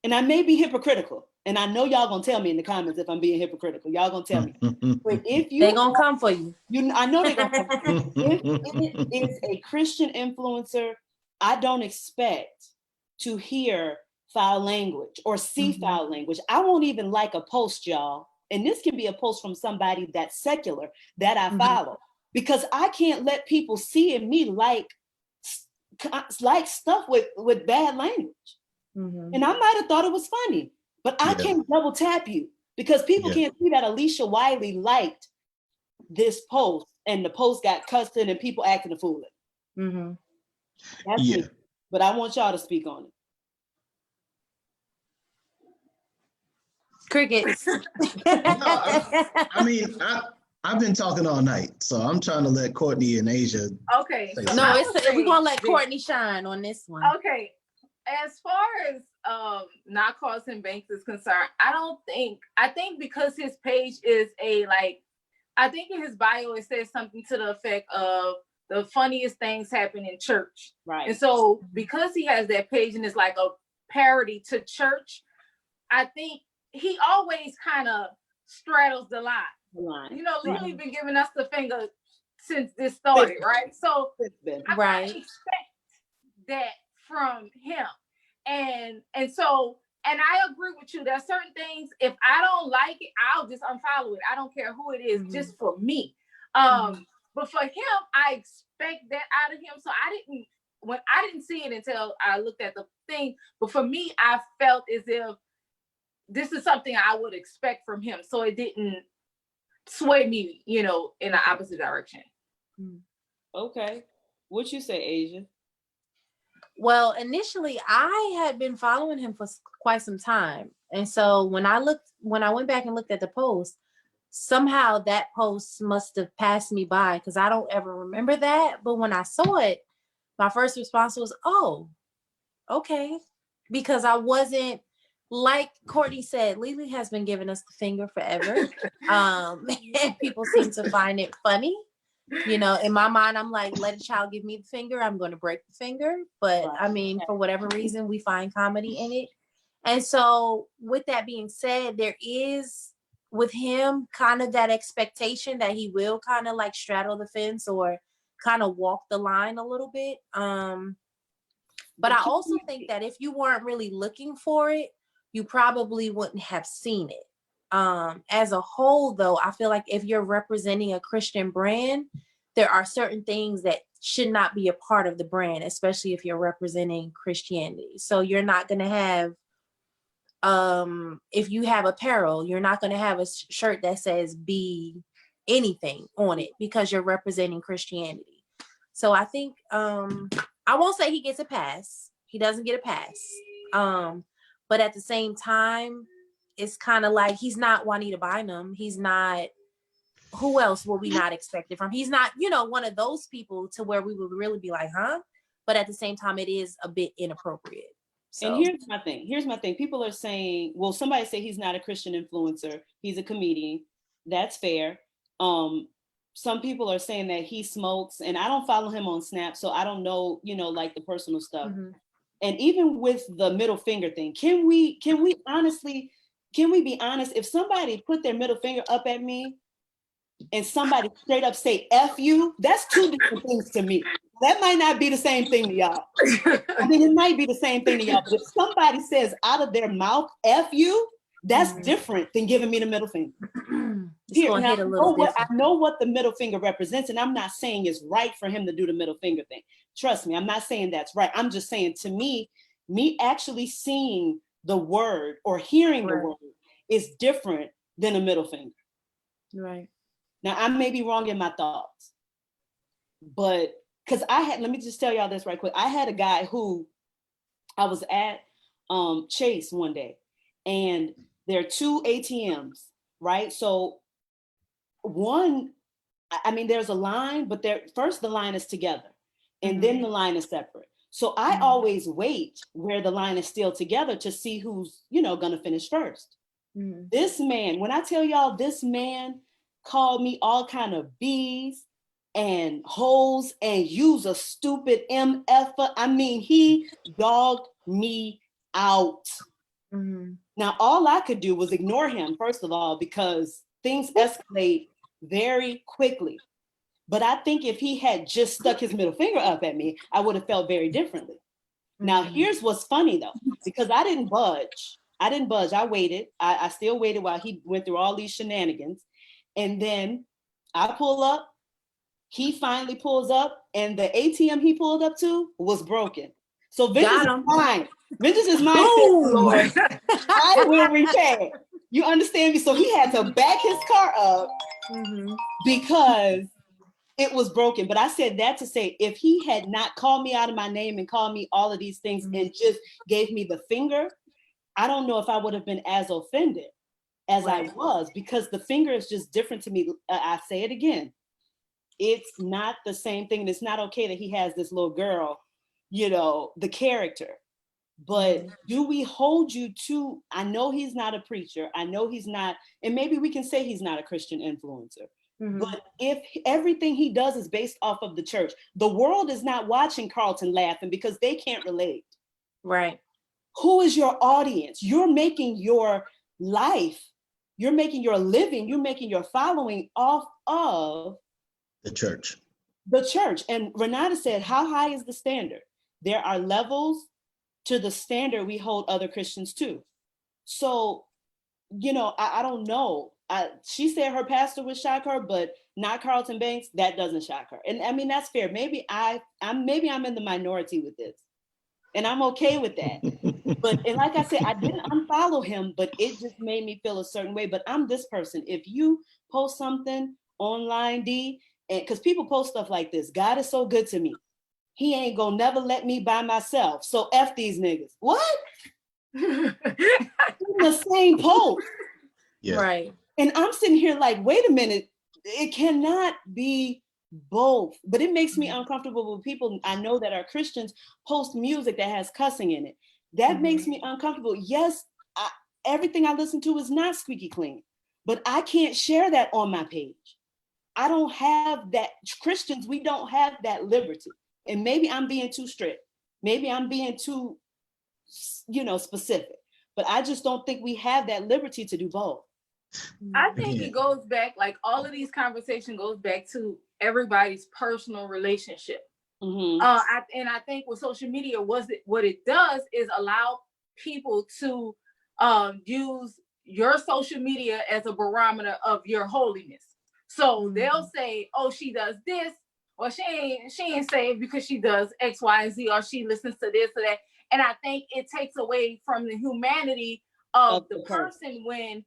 And I may be hypocritical. And I know y'all gonna tell me in the comments if I'm being hypocritical. Y'all gonna tell me. But if you, they're gonna come for you. I know they're gonna come for you. If it is a Christian influencer, I don't expect to hear foul language or see foul language. I won't even like a post, y'all. And this can be a post from somebody that's secular that I follow, because I can't let people see in me like stuff with bad language. And I might have thought it was funny, but I can't double tap you, because people can't see that Alicia Wiley liked this post and the post got cussed in and people acting a fool. That's me. But I want y'all to speak on it. Crickets. No, I mean, I've been talking all night, so I'm trying to let Cortney and Asia. Okay. So no, we're gonna let Cortney shine on this one. Okay. As far as not crossing Banks is concerned, I think because his page is I think in his bio it says something to the effect of the funniest things happen in church. Right. And so because he has that page and it's like a parody to church, I think he always kind of straddles the line. You know, Lily's been giving us the finger since this started, right? So I expect that from him. And I agree with you. There's certain things, if I don't like it, I'll just unfollow it. I don't care who it is, just for me. But for him, I expect that out of him. So I didn't see it until I looked at the thing. But for me, I felt as if this is something I would expect from him. So it didn't sway me, in the opposite direction. Okay. What you say, Asia? Well, initially I had been following him for quite some time. And so when I went back and looked at the post, somehow that post must have passed me by because I don't ever remember that. But when I saw it, my first response was, oh, okay. Because I wasn't, like Courtney said, Lily has been giving us the finger forever. And people seem to find it funny. In my mind, I'm like, let a child give me the finger, I'm going to break the finger. But I mean, for whatever reason, we find comedy in it. And so with that being said, there is with him kind of that expectation that he will kind of like straddle the fence or kind of walk the line a little bit. But I also think that if you weren't really looking for it, you probably wouldn't have seen it. As a whole, though, I feel like if you're representing a Christian brand, there are certain things that should not be a part of the brand, especially if you're representing Christianity. So you're not going to have, if you have apparel, you're not going to have a shirt that says be anything on it because you're representing Christianity. So I think, I won't say he gets a pass. He doesn't get a pass. But at the same time, it's kind of like he's not Juanita Bynum. He's not, who else will we not expect it from? He's not, one of those people to where we would really be like, huh? But at the same time, it is a bit inappropriate. So. And here's my thing. People are saying, well, somebody say he's not a Christian influencer. He's a comedian. That's fair. Some people are saying that he smokes, and I don't follow him on Snap, so I don't know, like the personal stuff. Mm-hmm. And even with the middle finger thing, can we be honest? If somebody put their middle finger up at me and somebody straight up say F you, that's two different things to me. That might not be the same thing to y'all. I mean, it might be the same thing to y'all, but if somebody says out of their mouth F you, that's different than giving me the middle finger. Here, now, I know what the middle finger represents, and I'm not saying it's right for him to do the middle finger thing. Trust me, I'm not saying that's right. I'm just saying, to me actually seeing the word or hearing the word is different than a middle finger. Right. Now, I may be wrong in my thoughts, but because let me just tell y'all this right quick. I had a guy who I was at Chase one day, and there are two ATMs, right? So one, I mean, there's a line, but first the line is together and then the line is separate. So I always wait where the line is still together to see who's, gonna finish first. This man, when I tell y'all, this man called me all kind of B's and hoes and use a stupid MF. I mean, he dogged me out. Now, all I could do was ignore him, first of all, because things escalate very quickly. But I think if he had just stuck his middle finger up at me, I would have felt very differently. Now, here's what's funny, though, because I didn't budge. I waited. I still waited while he went through all these shenanigans. And then I pull up. He finally pulls up, and the ATM he pulled up to was broken. So vengeance is mine. Vengeance is mine, Lord. I will repay. You understand me? So he had to back his car up because it was broken. But I said that to say, if he had not called me out of my name and called me all of these things and just gave me the finger, I don't know if I would have been as offended. as I was, because the finger is just different to me. I say it again. It's not the same thing. And it's not okay that he has this little girl, you know, the character. But do we hold you to, I know he's not a preacher. I know he's not, and maybe we can say he's not a Christian influencer. But if everything he does is based off of the church, the world is not watching Carlton laughing because they can't relate. Right. Who is your audience? You're making your life, you're making your living, you're making your following off of the church. The church. And Renata said, how high is the standard? There are levels to the standard we hold other Christians to. So, you know, I don't know. She said her pastor would shock her, but not Carlton Banks. That doesn't shock her. And I mean, that's fair. Maybe I'm in the minority with this, and I'm okay with that. But, and like I said, I didn't unfollow him, but it just made me feel a certain way. But I'm this person. If you post something online, D, and because people post stuff like this, God is so good to me. He ain't gonna never let me by myself. So F these niggas. What? The same post. Yeah. Right. And I'm sitting here like, wait a minute, it cannot be both. But it makes me uncomfortable with people I know that are Christians post music that has cussing in it. That makes me uncomfortable. Yes, everything I listen to is not squeaky clean, but I can't share that on my page. I don't have that. Christians, we don't have that liberty. And maybe I'm being too strict. Maybe I'm being too, you know, specific. But I just don't think we have that liberty to do both. I think it goes back, like all of these conversations goes back to everybody's personal relationship. And I think with social media, what it does is allow people to use your social media as a barometer of your holiness. So they'll say, oh, she does this, or she ain't saved because she does X, Y, and Z, or she listens to this or that. And I think it takes away from the humanity of the person when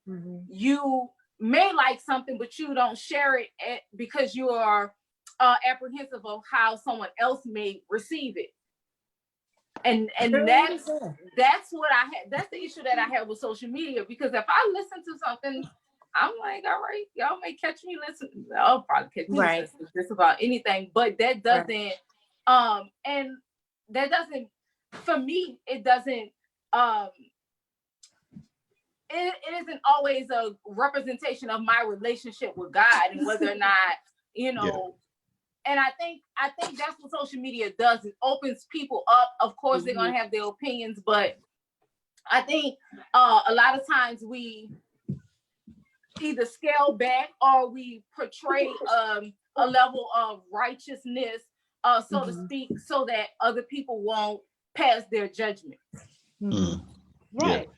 you may like something, but you don't share it because you are apprehensive of how someone else may receive it. And that's what I had. That's the issue that I have with social media, because if I listen to something, I'm like, all right, y'all may catch me listening. I'll probably catch me listening to just about anything, but that doesn't, and that doesn't, for me, it doesn't, it isn't always a representation of my relationship with God and whether or not, you know, and I think that's what social media does. It opens people up. Of course, they're going to have their opinions, but I think a lot of times we either scale back or we portray a level of righteousness, so to speak, so that other people won't pass their judgment. Right.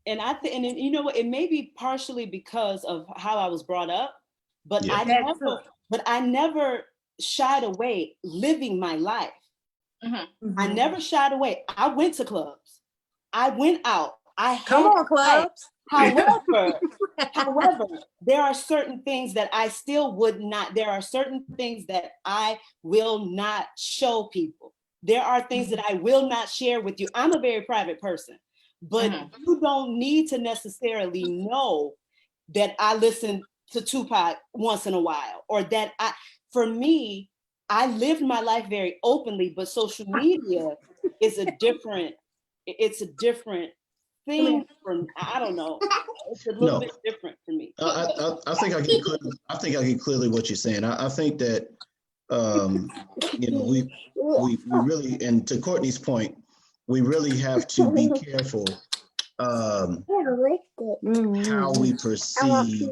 And I think, and you know what, it may be partially because of how I was brought up, but I never shied away living my life. I never shied away. I went to clubs. I went out. Come on, clubs. However, there are certain things that I still would not, there are certain things that I will not show people. There are things that I will not share with you. I'm a very private person, but you don't need to necessarily know that I listen to Tupac once in a while, or that for me, I lived my life very openly, but social media is it's a different thing from, I don't know. It's a little bit different for me. I think I get clearly what you're saying. I think that you know, we really, and to Courtney's point, we really have to be careful how we perceive,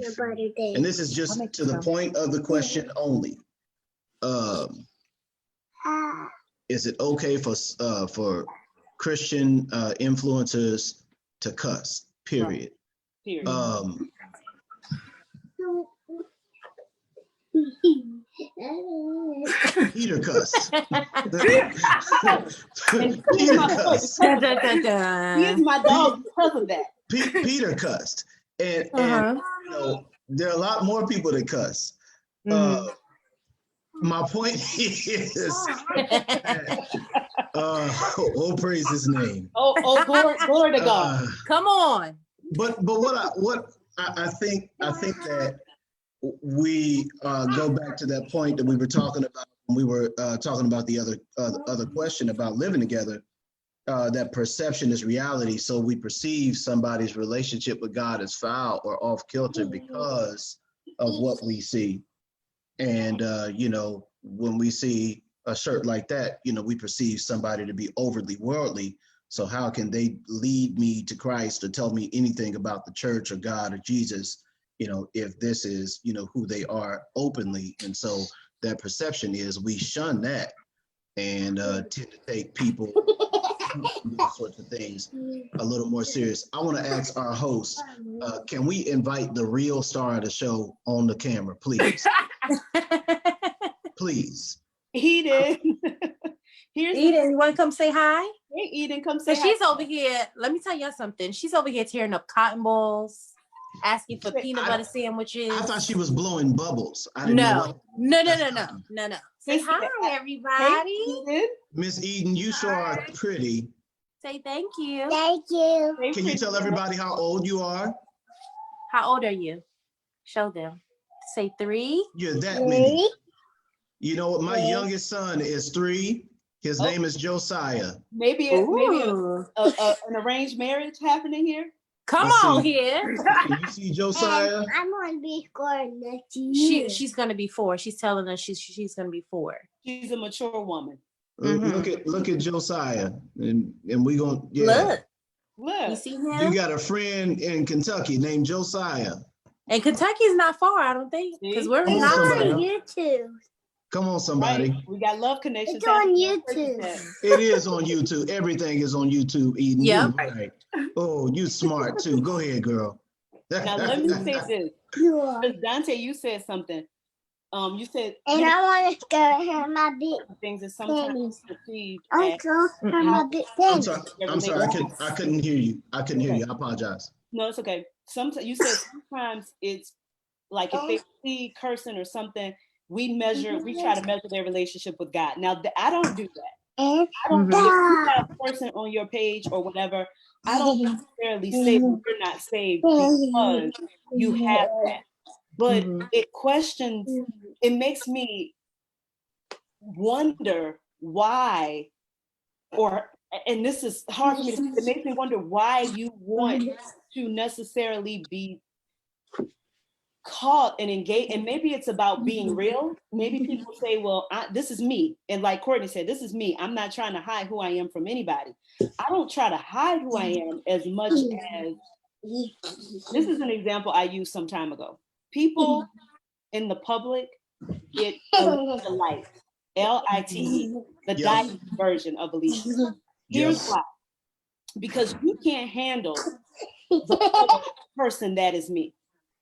and this is just to the point of the question only. Is it okay for Christian influencers to cuss? Period. Peter cussed. Peter cussed. He's my dog because of that. Peter cussed, and you know, there are a lot more people that cuss. My point is, oh, praise his name. Glory to God. Come on. But what I think that we go back to that point that we were talking about when we were talking about the other question about living together. That perception is reality. So we perceive somebody's relationship with God as foul or off kilter because of what we see. And, when we see a shirt like that, we perceive somebody to be overly worldly. So how can they lead me to Christ or tell me anything about the church or God or Jesus, if this is, who they are openly. And so that perception is we shun that and tend to take people those sorts of things a little more serious. I want to ask our host, can we invite the real star of the show on the camera, please? Please. Eden. Eden, you want to come say hi? Hey, Eden, come say hi. She's over here. Let me tell y'all something. She's over here tearing up cotton balls, asking for peanut butter sandwiches. I thought she was blowing bubbles. I didn't know. No. Say hi, everybody. Hey, Miss Eden, you sure are pretty. Say thank you. Thank you. Can you tell everybody how old you are? How old are you? Show them. Say 3. You're that many. You know what? My youngest son is 3. His name is Josiah. Maybe an arranged marriage happening here. Come on here. Can you see Josiah? I'm going to be 4 next year. She's going to be 4. She's telling us she's going to be 4. She's a mature woman. Look at Josiah, and we gonna look. You see him? You got a friend in Kentucky named Josiah. And Kentucky's not far, I don't think, because we're not on YouTube. Come on, somebody. Right. We got love connections. It's on YouTube. It is on YouTube. Everything is on YouTube, Eden. Yeah. Right. Oh, you smart too. Go ahead, girl. Now let me say this. Because Donte, you said something. You said, and I want to go have my big things that sometimes perceived. My big I'm sorry. I couldn't hear you. I I apologize. No, it's okay. Sometimes you said sometimes it's like if they see cursing or something, we try to measure their relationship with God. Now, I don't do that. I don't. If you have a person on your page or whatever, I don't necessarily say that you're not saved because you have that. But it makes me wonder why, and this is hard for me to say, it makes me wonder why you want to necessarily be caught and engaged. And maybe it's about being real. Maybe people say, well, this is me. And like Cortney said, this is me. I'm not trying to hide who I am from anybody. I don't try to hide who I am as much as, this is an example I used some time ago. People in the public get Alicia Light, L-I-T-E, the diet version of Alicia. Here's why. Because you can't handle the person that is me.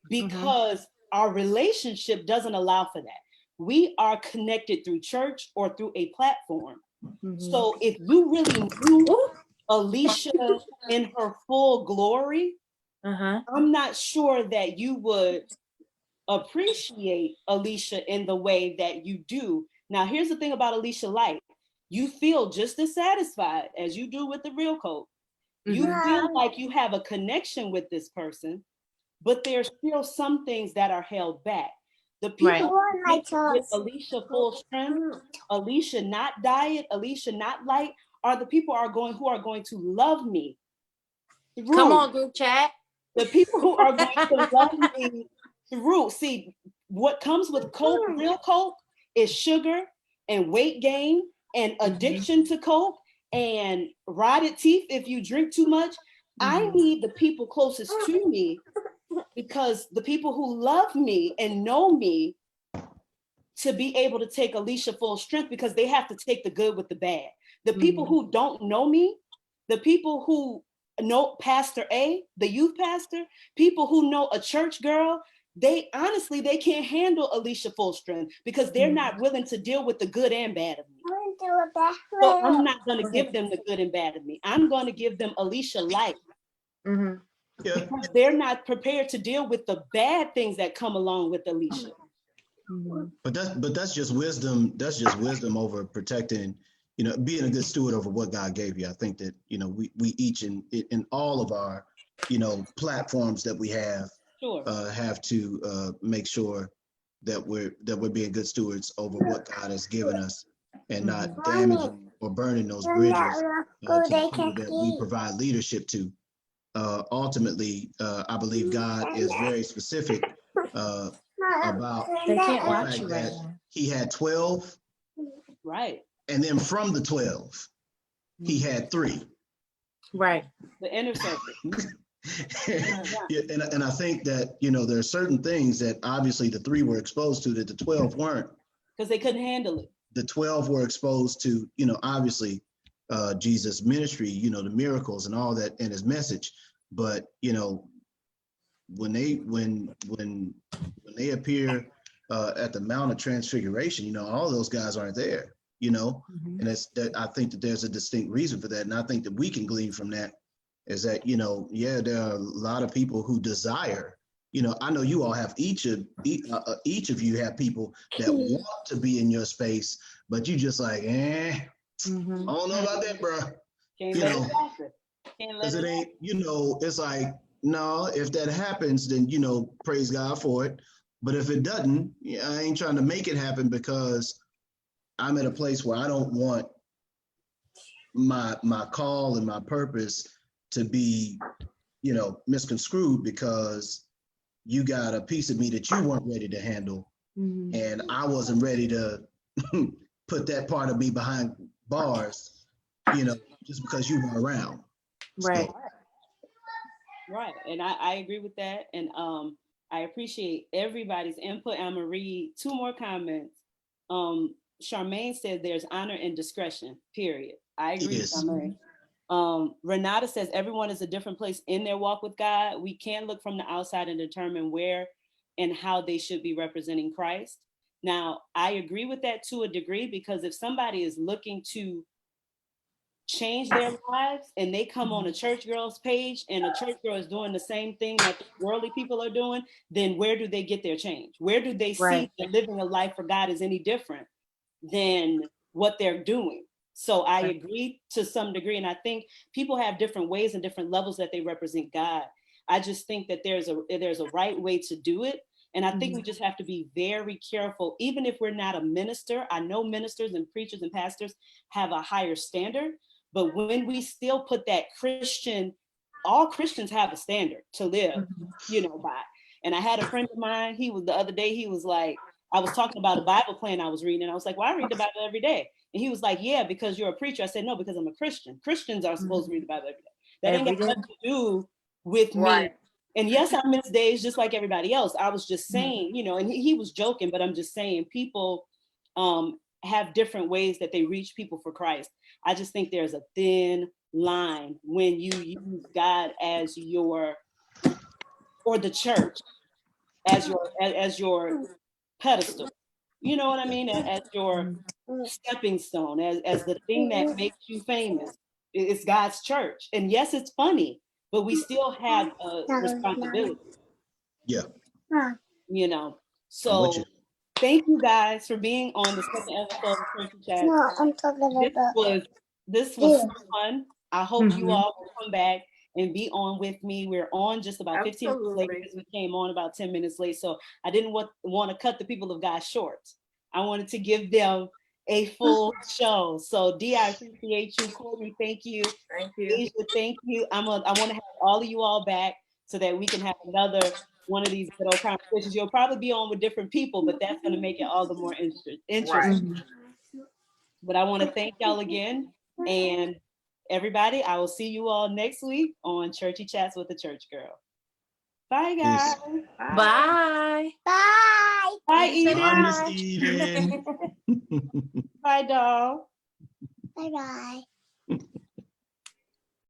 Because our relationship doesn't allow for that. We are connected through church or through a platform. So if you really knew Alicia in her full glory, I'm not sure that you would appreciate Alicia in the way that you do. Now, here's the thing about Alicia Light. You feel just as satisfied as you do with the real Coke. You feel like you have a connection with this person, but there's still some things that are held back. The people with Alicia full strength, Alicia not diet, Alicia not light, are the people who are going to love me. Come on, group chat. The people who are going to love me through. See, what comes with Coke, real Coke, is sugar and weight gain and addiction to Coke and rotted teeth if you drink too much. I need the people closest to me, because the people who love me and know me to be able to take Alicia full strength, because they have to take the good with the bad. The people who don't know me, the people who know Pastor A, the youth pastor, people who know a church girl, they can't handle Alicia full strength because they're not willing to deal with the good and bad of me. So I'm not going to give them the good and bad of me. I'm going to give them Alicia Light. Because they're not prepared to deal with the bad things that come along with Alicia. But that's just wisdom. That's just wisdom over protecting, being a good steward over what God gave you. I think that, we each in all of our platforms that we have, Sure. have to make sure that we're being good stewards over what God has given us, and not damaging or burning those bridges to the people that we provide leadership to. Ultimately, I believe God is very specific about They can't the watch fact you right that now. he had 12, Right. and then from the 12, he had 3. Right. The inner circle. Yeah, and I think that, there are certain things that obviously the 3 were exposed to that the 12 weren't. Because they couldn't handle it. The 12 were exposed to, obviously Jesus' ministry, the miracles and all that, and his message. But, when they appear at the Mount of Transfiguration, all those guys aren't there, and that I think that there's a distinct reason for that. And I think that we can glean from that is that, there are a lot of people who desire, I know you all have each of you have people that want to be in your space, but you just like, I don't know about that, bro. Because it ain't, it's like, no, if that happens, then, praise God for it. But if it doesn't, I ain't trying to make it happen, because I'm at a place where I don't want my call and my purpose to be, misconstrued because you got a piece of me that you weren't ready to handle. And I wasn't ready to put that part of me behind bars, just because you weren't around. Right. So. Right. And I agree with that. And I appreciate everybody's input. I'm going to read 2 more comments. Charmaine said there's honor and discretion, period. I agree with Charmaine. Renata says everyone is a different place in their walk with God. We can look from the outside and determine where and how they should be representing Christ. Now, I agree with that to a degree, because if somebody is looking to change their lives and they come on a church girl's page and a church girl is doing the same thing that the worldly people are doing, then where do they get their change? Where do they see that living a life for God is any different than what they're doing? So I agree to some degree. And I think people have different ways and different levels that they represent God. I just think that there's a right way to do it. And I think we just have to be very careful, even if we're not a minister. I know ministers and preachers and pastors have a higher standard, but when we still put that all Christians have a standard to live, by. And I had a friend of mine, the other day, he was like, I was talking about a Bible plan I was reading, and I was like, well, I read the Bible every day. And he was like, yeah, because you're a preacher. I said, no, because I'm a Christian. Christians are supposed to read the Bible every day. That ain't got nothing to do with me. And yes, I miss days just like everybody else. I was just saying, and he was joking, but I'm just saying people have different ways that they reach people for Christ. I just think there's a thin line when you use God as or the church as your pedestal. You know what I mean? As your stepping stone, as the thing that makes you famous. It's God's church. And yes, it's funny, but we still have a responsibility. Yeah. So thank you guys for being on the second episode of Churchy Chats. No, I'm talking about this was so fun. I hope you all will come back and be on with me. We're on just about 15 minutes late because we came on about 10 minutes late. So I didn't want to cut the people of God short. I wanted to give them a full show. So D, I appreciate you. Cortney, thank you. Thank you. Asia, thank you. I want to have all of you all back so that we can have another one of these good old conversations. You'll probably be on with different people, but that's going to make it all the more interesting. Right. But I want to thank y'all again. And everybody, I will see you all next week on Churchy Chats with the Church Girl. Bye, guys. Bye. Bye. Bye, Eden. Bye, Miss Eden. Bye, doll. Bye-bye.